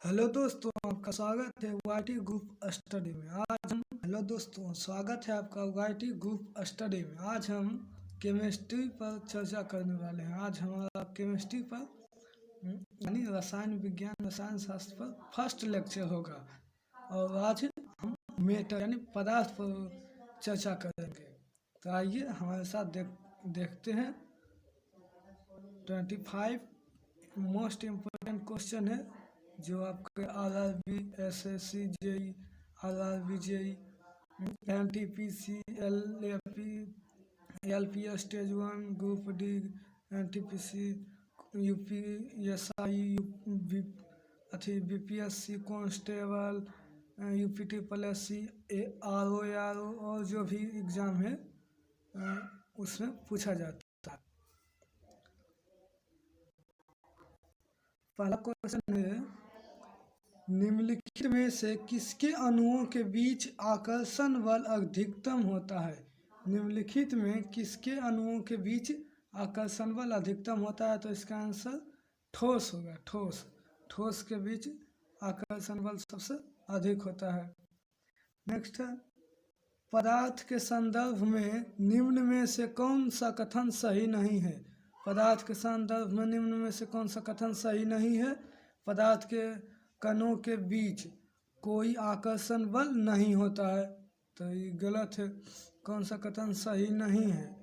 Hello दोस्तों, आपका स्वागत है वाईटी ग्रुप स्टडी में। हेलो दोस्तों, स्वागत है आपका वाईटी ग्रुप स्टडी में। आज हम केमिस्ट्री पर चर्चा करने वाले हैं। आज हमारा केमिस्ट्री पर यानी रसायन विज्ञान रसायन शास्त्र पर फर्स्ट लेक्चर होगा। और आज हम मेटर यानी पदार्थ पर चर्चा करेंगे। तो आइए हमारे साथ देखते हैं। 25 मोस्ट इम्पोर्टेंट क्वेश्चन है जो आपके RRB, SSC, JEE, RRB, JEE, NTPC, LAP, LPS stage 1, group D, NTPC, UPSI, BPSC constable, UPT+C, RO और जो भी एग्ज़ाम है उसमें पूछा जाता है। पहला क्वेश्चन है, निम्नलिखित में से किसके अणुओं के बीच आकर्षण बल अधिकतम होता है? निम्नलिखित में किसके अणुओं के बीच आकर्षण बल अधिकतम होता है? तो इसका आंसर ठोस होगा। ठोस के बीच आकर्षण बल सबसे अधिक होता है। नेक्स्ट है, पदार्थ के संदर्भ में निम्न में से कौन सा कथन सही नहीं है? पदार्थ के संदर्भ में निम्न में से कौन सा कथन सही नहीं है? पदार्थ के कणों के बीच कोई आकर्षण बल नहीं होता है, तो ये गलत है। कौन सा कथन सही नहीं है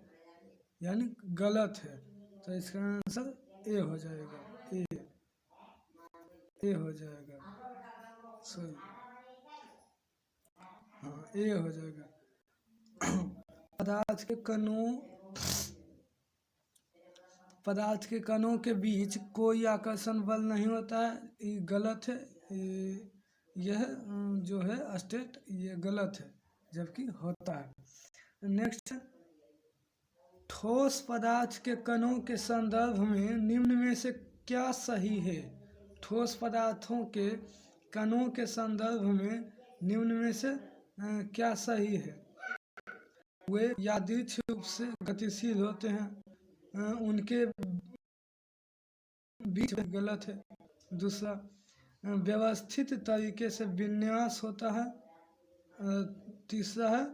यानी गलत है, तो इसका आंसर ए हो जाएगा। ए हो जाएगा, सॉरी, हाँ ए हो जाएगा। पदार्थ के कणों के बीच कोई आकर्षण बल नहीं होता है, ये गलत है। यह जो है स्टेट ये गलत है, जबकि होता है। नेक्स्ट, ठोस पदार्थ के कणों के संदर्भ में निम्न में से क्या सही है? ठोस पदार्थों के कणों के संदर्भ में निम्न में से क्या सही है? वे यादृच्छिक रूप से गतिशील होते हैं, उनके बीच में गलत है। दूसरा, व्यवस्थित तरीके से विन्यास होता है। तीसरा है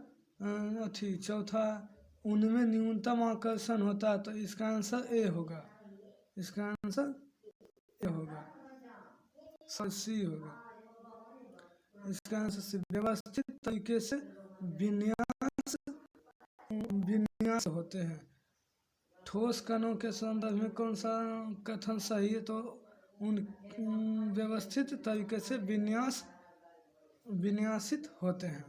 चौथा, उनमें न्यूनतम आकर्षण होता है, तो इसका आंसर ए होगा। इसका आंसर ए होगा, सी होगा। इसका आंसर सी, व्यवस्थित तरीके से विन्यास होते हैं। ठोस कणों के संदर्भ में कौन सा कथन सही है? तो उन व्यवस्थित तरीके से विन्यासित होते हैं।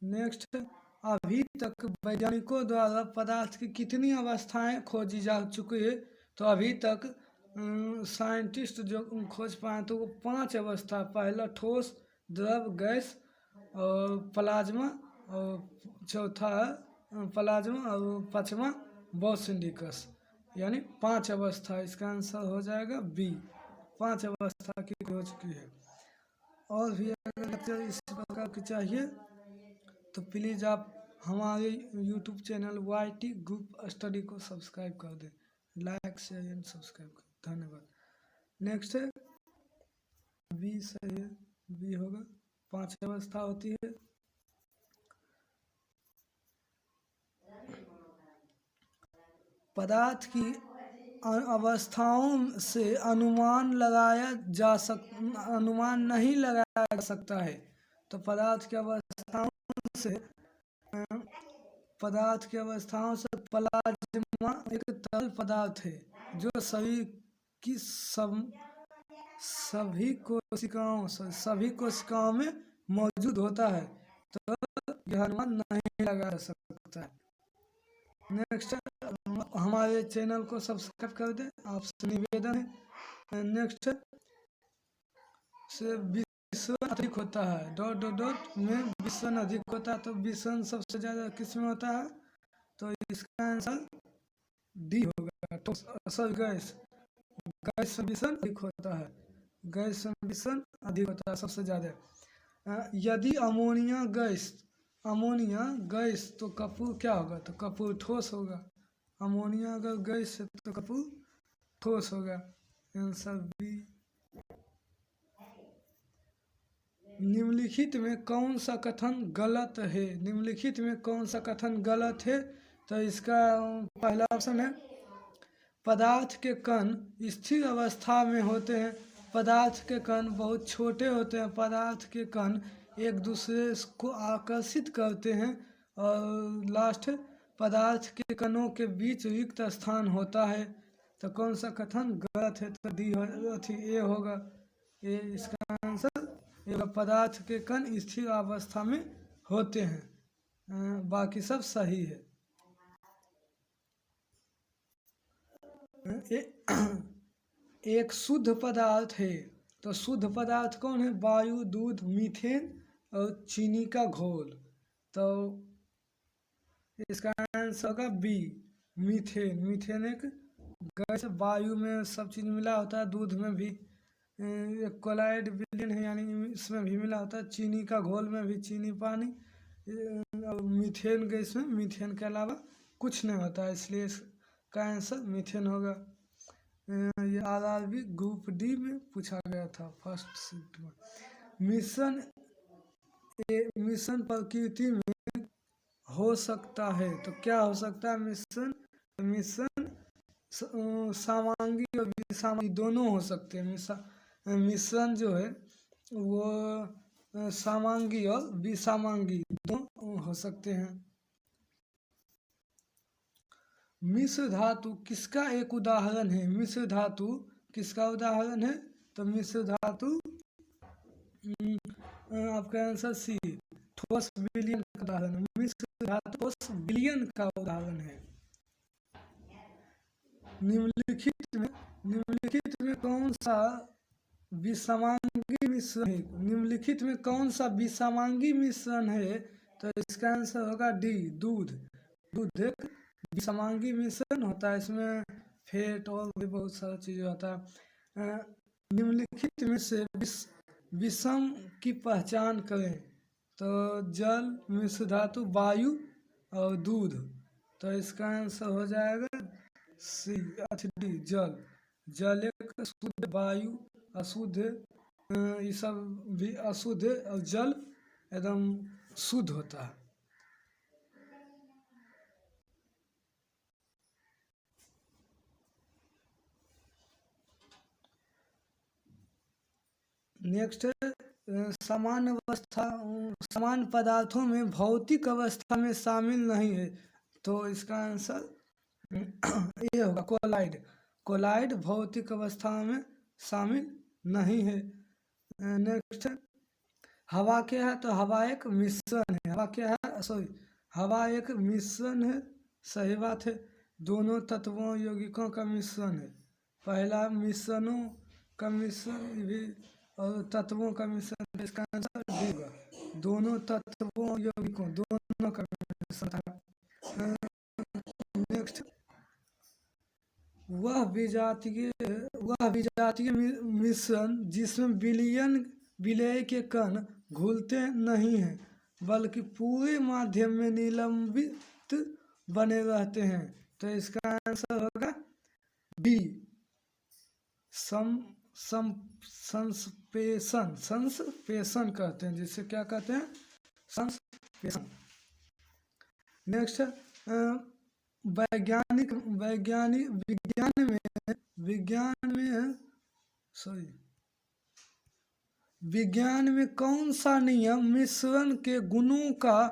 नेक्स्ट, अभी तक वैज्ञानिकों द्वारा पदार्थ की कितनी अवस्थाएं खोजी जा चुकी है? तो अभी तक साइंटिस्ट जो खोज पाए तो वो 5 अवस्था, पहला ठोस, द्रव, गैस और प्लाज्मा, और चौथा प्लाज्मा, और पाँचवा बोसोनिकस, यानी 5 अवस्था। इसका आंसर हो जाएगा बी, 5 अवस्था की हो चुकी है। और भी अगर लेक्चर इस प्रकार की चाहिए तो प्लीज़ आप हमारे YouTube channel YT group study को सब्सक्राइब कर दें। लाइक शेयर एंड सब्सक्राइब करें। धन्यवाद। नेक्स्ट है बी, सही है, बी होगा। 5 अवस्था होती है। पदार्थ की अवस्थाओं से अनुमान नहीं लगाया जा सकता है। तो पदार्थ की अवस्थाओं से प्लाज्मा एक तरल पदार्थ है जो सभी कोशिकाओं में मौजूद होता है, तो यह अनुमान नहीं लगाया जा सकता है। नेक्स्ट, हमारे चैनल को सब्सक्राइब कर दें, आपसे निवेदन है। नेक्स्ट से विषम अधिक होता है, डॉट में विषम अधिक होता है, तो विषम सबसे ज़्यादा किस में होता है? तो इसका आंसर डी होगा। गैस में विषम अधिक होता है, गैस में विषम अधिक होता है सबसे ज़्यादा। यदि अमोनिया गैस तो कपूर क्या होगा? तो कपूर ठोस होगा। अमोनिया अगर गैस है तो कपूर ठोस होगा। Answer B. निम्नलिखित में कौन सा कथन गलत है? निम्नलिखित में कौन सा कथन गलत है? तो इसका पहला ऑप्शन है पदार्थ के कण स्थिर अवस्था में होते हैं। पदार्थ के कण बहुत छोटे होते हैं। पदार्थ के कण एक दूसरे को आकर्षित करते हैं। और लास्ट, पदार्थ के कणों के बीच रिक्त स्थान होता है। तो कौन सा कथन गलत है? तो डी ए होगा। ये इसका आंसर। पदार्थ के कण स्थिर अवस्था में होते हैं, बाकी सब सही है। एक शुद्ध पदार्थ है, तो शुद्ध पदार्थ कौन है? वायु, दूध, मीथेन और चीनी का घोल। तो इसका आंसर होगा बी, मीथेन। मीथेन एक गैस, वायु में सब चीज़ मिला होता है, दूध में भी एक कोलाइड विलयन है, यानी इसमें भी मिला होता है। चीनी का घोल में भी चीनी, पानी, और मीथेन गैस में मीथेन के अलावा कुछ नहीं होता है, इसलिए इसका आंसर मीथेन होगा। ये आरआरबी ग्रुप डी में पूछा गया था फर्स्ट शिफ्ट में। मिशन प्रकृति में हो सकता है, तो क्या हो सकता है? मिशन समांगी और विसमांगी दोनों हो सकते हैं। मिश्रण जो है वो समांगी और विसमांगी दोनों हो सकते हैं। मिश्र धातु किसका एक उदाहरण है? मिश्र धातु किसका उदाहरण है? तो मिश्र धातु आपका आंसर सी, ठोस विलयन का उदाहरण। मिश्र धातु ठोस विलयन का उदाहरण है। निम्नलिखित में कौन सा विसमांगी मिश्रण है? निम्नलिखित में कौन सा विसमांगी मिश्रण है? तो इसका आंसर होगा डी, दूध। दूध एक विसमांगी मिश्रण होता है, इसमें फैट और भी बहुत सारा चीज़ होता है। निम्नलिखित में से विषम की पहचान करें। तो जल, मिश्र धातु, वायु और दूध। तो इसका आंसर हो जाएगा सी, डी, जल। जल एक शुद्ध, वायु अशुद्ध, ये सब भी अशुद्ध है, और जल एकदम शुद्ध होता है। नेक्स्ट है समान पदार्थों में भौतिक अवस्था में शामिल नहीं है। तो इसका आंसर ये होगा कोलाइड। कोलाइड भौतिक अवस्था में शामिल नहीं है। नेक्स्ट, हवा क्या है? तो हवा एक मिश्रण है। हवा क्या है? सॉरी, हवा एक मिश्रण है। सही बात है, दोनों तत्वों यौगिकों का मिश्रण है। पहला मिश्रणों का मिश्रण भी और तत्वों का मिश्रण। इसका आंसर डी होगा, दोनों तत्वों यौगिकों दोनों का मिश्रण था। नेक्स्ट, वह विजातीय मिश्रण जिसमें विलय के कण घुलते नहीं हैं, बल्कि पूरे माध्यम में निलंबित बने रहते हैं। तो इसका आंसर होगा बी, संश्लेषण कहते हैं, जिसे क्या कहते हैं? संश्लेषण। नेक्स्ट, विज्ञान में कौन सा नियम मिश्रण के गुणों का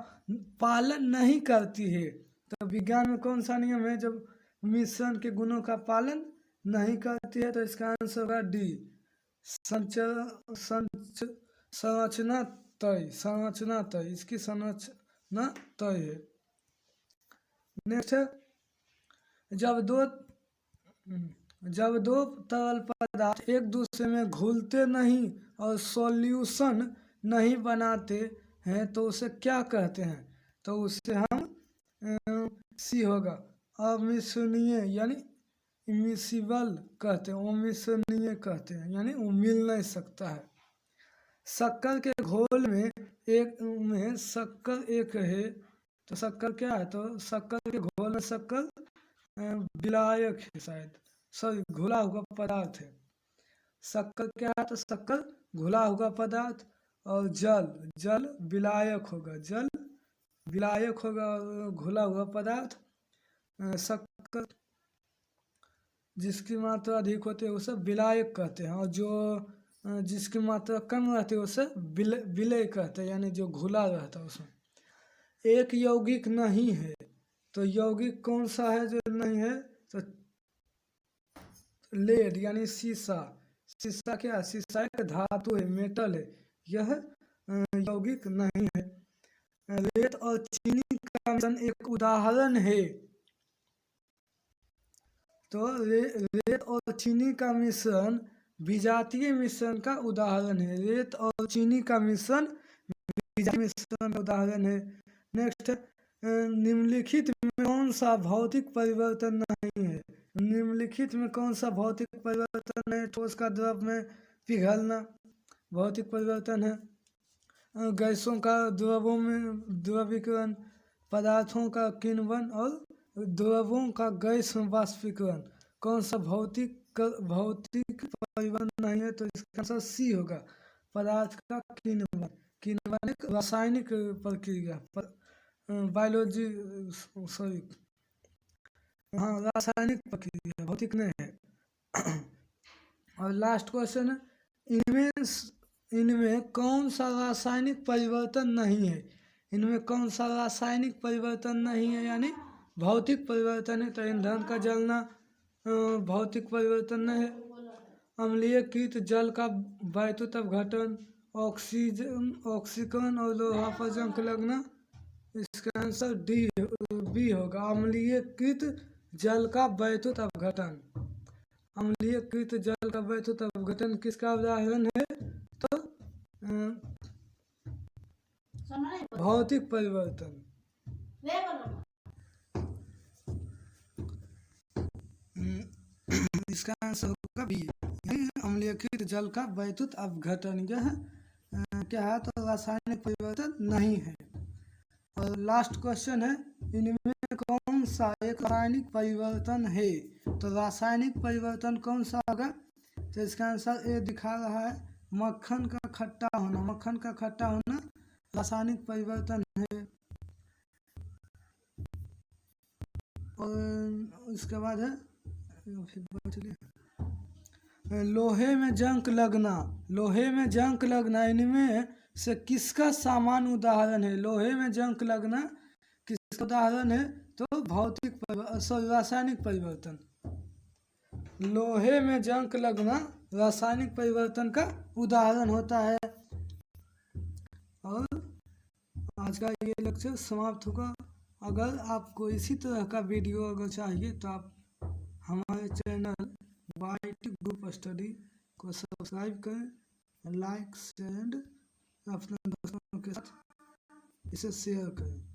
पालन नहीं करती है? तो विज्ञान में कौन सा नियम है जब मिश्रण के गुणों का पालन नहीं करती है? तो इसका आंसर होगा डी, संरचना तय। इसकी संरचना तय है। नेक्स्ट, जब दो तरल पदार्थ एक दूसरे में घुलते नहीं और सॉल्यूशन नहीं बनाते हैं, तो उसे क्या कहते हैं? तो उसे हम सी होगा, अमिश्रणीय, यानी इमिसिबल कहते हैं। अमिश्रणीय कहते हैं, यानी वो मिल नहीं सकता है। शक्कर के घोल में शक्कर एक है, तो शक्कर क्या है? तो शक्कर के घोल में शक्कर विलायक है, शायद सॉरी घुला हुआ पदार्थ है। शक्कर क्या है, तो शक्कर घुला हुआ पदार्थ। और जल, जल विलायक होगा, जल विलायक होगा और घुला हुआ पदार्थ। शक्कर जिसकी मात्रा अधिक होती है उसे विलायक कहते हैं, और जो जिसकी मात्रा कम रहती है उसे विलय कहते हैं, यानी जो घुला रहता है उसमें। एक यौगिक नहीं है, तो यौगिक कौन सा है जो नहीं है, तो लेड यानी शीशा। शीशा क्या है, शीशा एक धातु है, मेटल है, यह यौगिक नहीं है। रेत और चीनी का मिश्रण एक उदाहरण है, तो रेत और चीनी का मिश्रण विजातीय मिश्रण का उदाहरण है। रेत और चीनी का मिश्रण विजातीय मिश्रण का उदाहरण है। नेक्स्ट, निम्नलिखित में कौन सा भौतिक परिवर्तन नहीं है। निम्नलिखित में कौन सा भौतिक परिवर्तन है, ठोस का द्रव में पिघलना भौतिक परिवर्तन है। गैसों का द्रवों में द्रवीकरण, पदार्थों का किण्वन और द्रवों का गैस में वाष्पीकरण। कौन सा भौतिक परिवर्तन नहीं है, तो इसका आंसर सी होगा, पदार्थ का किण्वन। किण्वन एक रासायनिक प्रक्रिया, बायोलॉजी सॉरी, हाँ रासायनिक प्रक्रिया, भौतिक नहीं है। और लास्ट क्वेश्चन है, इनमें कौन सा रासायनिक परिवर्तन नहीं है। इनमें कौन सा रासायनिक परिवर्तन नहीं है, यानी भौतिक परिवर्तन है, तो ईंधन का जलना भौतिक परिवर्तन नहीं है। अम्लीयकृत जल का वैद्युत अपघटन, ऑक्सीकरण और लोहा पर जंग लगना, इसका आंसर बी होगा, अम्लीयकृत जल का वैद्युत अपघटन। अम्लीयकृत जल का वैद्युत अपघटन किसका उदाहरण है, तो भौतिक परिवर्तन। इसका आंसर होगा बी, अम्लीयकृत जल का वैद्युत अपघटन। यह क्या है, तो रासायनिक परिवर्तन नहीं है। और लास्ट क्वेश्चन है, इनमें कौन सा एक रासायनिक परिवर्तन है, तो रासायनिक परिवर्तन कौन सा होगा, तो इसका आंसर ए दिखा रहा है, मक्खन का खट्टा होना। मक्खन का खट्टा होना रासायनिक परिवर्तन है। और उसके बाद है लोहे में जंग लगना। लोहे में जंग लगना इनमें से किसका सामान्य उदाहरण है। लोहे में जंग लगना किसका उदाहरण है, तो रासायनिक परिवर्तन। लोहे में जंग लगना रासायनिक परिवर्तन का उदाहरण होता है। और आज का ये लेक्चर समाप्त होगा। अगर आपको इसी तरह का वीडियो अगर चाहिए तो आप हमारे चैनल वाइट ग्रुप स्टडी को सब्सक्राइब करें, लाइक शेयर, अपने दोस्तों के साथ इसे शेयर करें।